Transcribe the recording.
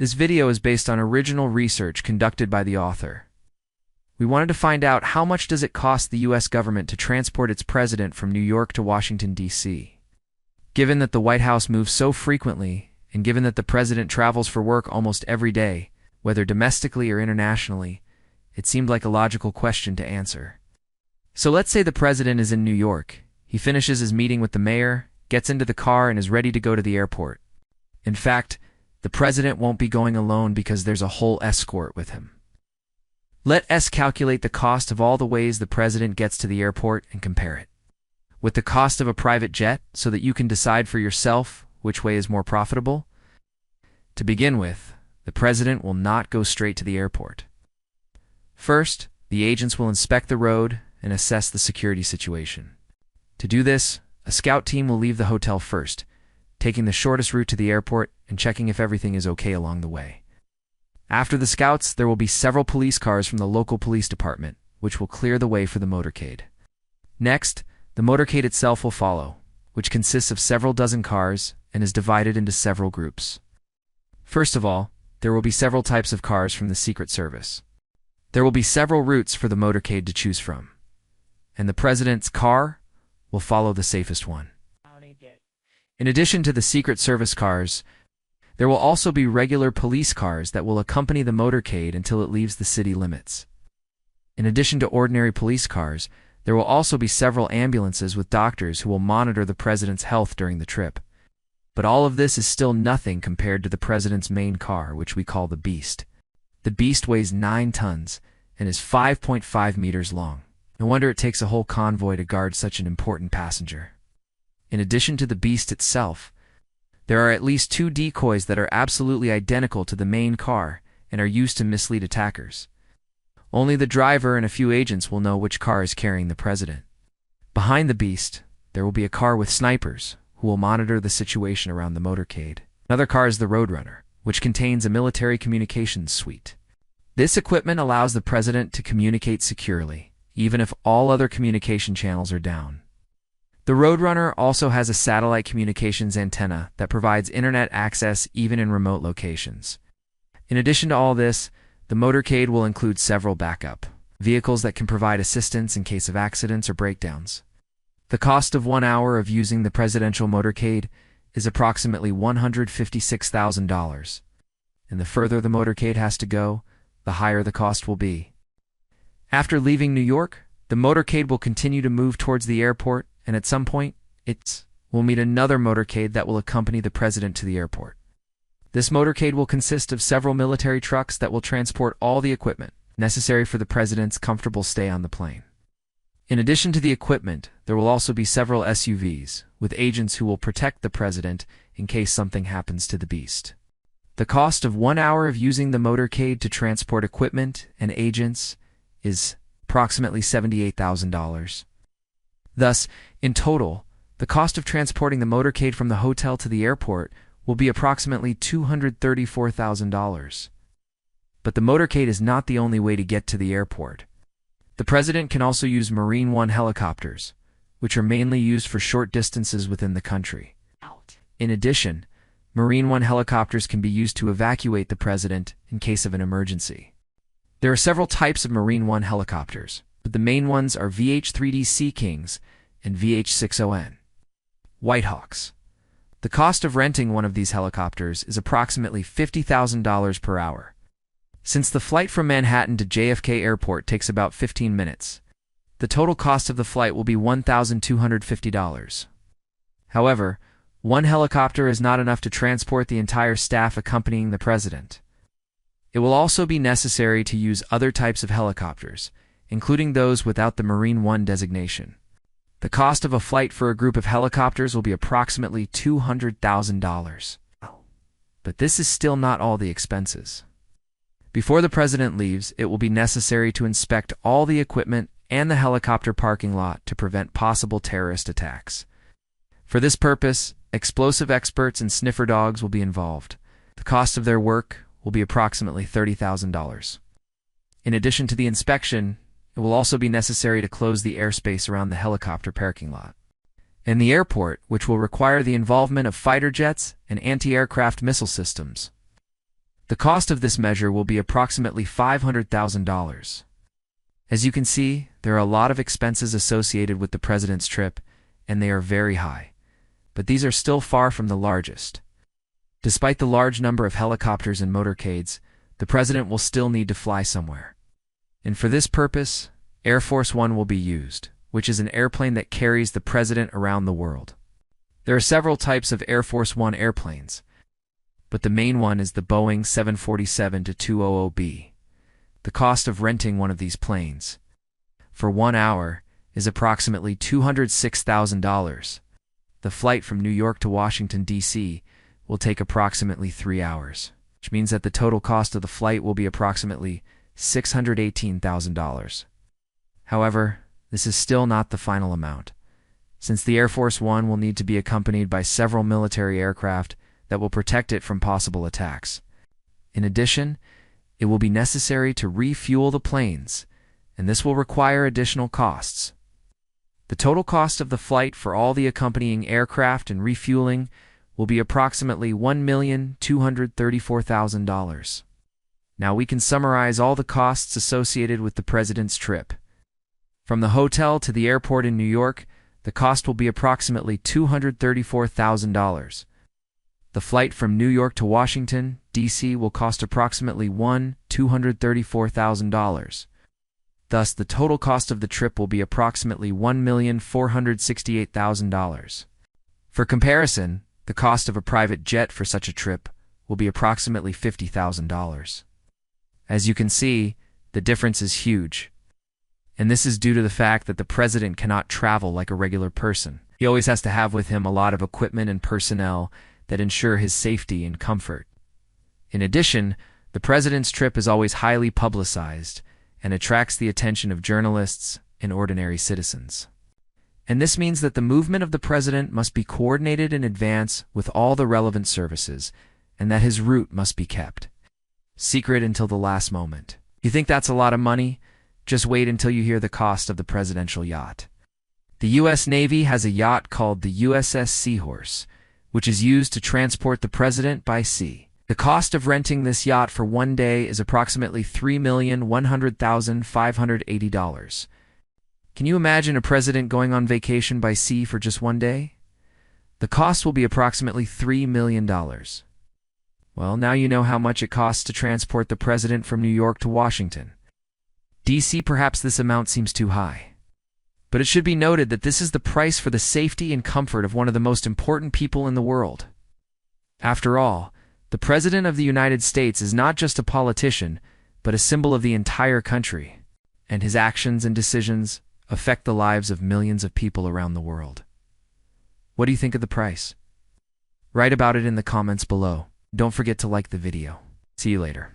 This video is based on original research conducted by the author. We wanted to find out how much does it cost the U.S. government to transport its president from New York to Washington, D.C. Given that the White House moves so frequently, and given that the president travels for work almost every day, whether domestically or internationally, it seemed like a logical question to answer. So let's say the president is in New York. He finishes his meeting with the mayor, gets into the car, and is ready to go to the airport. In fact, the president won't be going alone because there's a whole escort with him. Let us calculate the cost of all the ways the president gets to the airport and compare it with the cost of a private jet so that you can decide for yourself which way is more profitable. To begin with, the president will not go straight to the airport. First, the agents will inspect the road and assess the security situation. To do this, a scout team will leave the hotel first, taking the shortest route to the airport and checking if everything is okay along the way. After the scouts, there will be several police cars from the local police department, which will clear the way for the motorcade. Next, the motorcade itself will follow, which consists of several dozen cars and is divided into several groups. First of all, there will be several types of cars from the Secret Service. There will be several routes for the motorcade to choose from, and the president's car will follow the safest one. In addition to the Secret Service cars, there will also be regular police cars that will accompany the motorcade until it leaves the city limits. In addition to ordinary police cars, there will also be several ambulances with doctors who will monitor the president's health during the trip. But all of this is still nothing compared to the president's main car, which we call the Beast. The Beast weighs 9 tons and is 5.5 meters long. No wonder it takes a whole convoy to guard such an important passenger. In addition to the Beast itself, there are at least 2 decoys that are absolutely identical to the main car and are used to mislead attackers. Only the driver and a few agents will know which car is carrying the president. Behind the Beast, there will be a car with snipers who will monitor the situation around the motorcade. Another car is the Roadrunner, which contains a military communications suite. This equipment allows the president to communicate securely, even if all other communication channels are down. The Roadrunner also has a satellite communications antenna that provides internet access even in remote locations. In addition to all this, the motorcade will include several backup vehicles that can provide assistance in case of accidents or breakdowns. The cost of 1 hour of using the presidential motorcade is approximately $156,000, and the further the motorcade has to go, the higher the cost will be. After leaving New York, the motorcade will continue to move towards the airport, and at some point, it will meet another motorcade that will accompany the president to the airport. This motorcade will consist of several military trucks that will transport all the equipment necessary for the president's comfortable stay on the plane. In addition to the equipment, there will also be several SUVs with agents who will protect the president in case something happens to the Beast. The cost of 1 hour of using the motorcade to transport equipment and agents is approximately $78,000. Thus, in total, the cost of transporting the motorcade from the hotel to the airport will be approximately $234,000. But the motorcade is not the only way to get to the airport. The president can also use Marine One helicopters, which are mainly used for short distances within the country. In addition, Marine One helicopters can be used to evacuate the president in case of an emergency. There are several types of Marine One helicopters, but the main ones are VH-3D Sea Kings and VH-60N. Whitehawks. The cost of renting one of these helicopters is approximately $50,000 per hour. Since the flight from Manhattan to JFK Airport takes about 15 minutes, the total cost of the flight will be $1,250. However, one helicopter is not enough to transport the entire staff accompanying the president. It will also be necessary to use other types of helicopters, including those without the Marine One designation. The cost of a flight for a group of helicopters will be approximately $200,000. But this is still not all the expenses. Before the president leaves, it will be necessary to inspect all the equipment and the helicopter parking lot to prevent possible terrorist attacks. For this purpose, explosive experts and sniffer dogs will be involved. The cost of their work will be approximately $30,000. In addition to the inspection, it will also be necessary to close the airspace around the helicopter parking lot and the airport, which will require the involvement of fighter jets and anti-aircraft missile systems. The cost of this measure will be approximately $500,000. As you can see, there are a lot of expenses associated with the president's trip, and they are very high. But these are still far from the largest. Despite the large number of helicopters and motorcades, the president will still need to fly somewhere. And for this purpose, Air Force One will be used, which is an airplane that carries the president around the world. There are several types of Air Force One airplanes, but the main one is the Boeing 747-200B. The cost of renting one of these planes for 1 hour is approximately $206,000. The flight from New York to Washington, D.C. will take approximately 3 hours, which means that the total cost of the flight will be approximately $618,000. However, this is still not the final amount, since the Air Force One will need to be accompanied by several military aircraft that will protect it from possible attacks. In addition, it will be necessary to refuel the planes, and this will require additional costs. The total cost of the flight for all the accompanying aircraft and refueling will be approximately $1,234,000. Now we can summarize all the costs associated with the president's trip. From the hotel to the airport in New York, the cost will be approximately $234,000. The flight from New York to Washington, D.C. will cost approximately $234,000. Thus, the total cost of the trip will be approximately $1,468,000. For comparison, the cost of a private jet for such a trip will be approximately $50,000. As you can see, the difference is huge. And this is due to the fact that the president cannot travel like a regular person. He always has to have with him a lot of equipment and personnel that ensure his safety and comfort. In addition, the president's trip is always highly publicized and attracts the attention of journalists and ordinary citizens. And this means that the movement of the president must be coordinated in advance with all the relevant services, and that his route must be kept secret until the last moment. You think that's a lot of money? Just wait until you hear the cost of the presidential yacht. The U.S. Navy has a yacht called the USS Seahorse, which is used to transport the president by sea. The cost of renting this yacht for 1 day is approximately $3,100,580. Can you imagine a president going on vacation by sea for just 1 day? The cost will be approximately $3 million. Well, now you know how much it costs to transport the president from New York to Washington, D.C. Perhaps this amount seems too high. But it should be noted that this is the price for the safety and comfort of one of the most important people in the world. After all, the President of the United States is not just a politician, but a symbol of the entire country, and his actions and decisions affect the lives of millions of people around the world. What do you think of the price? Write about it in the comments below. Don't forget to like the video. See you later.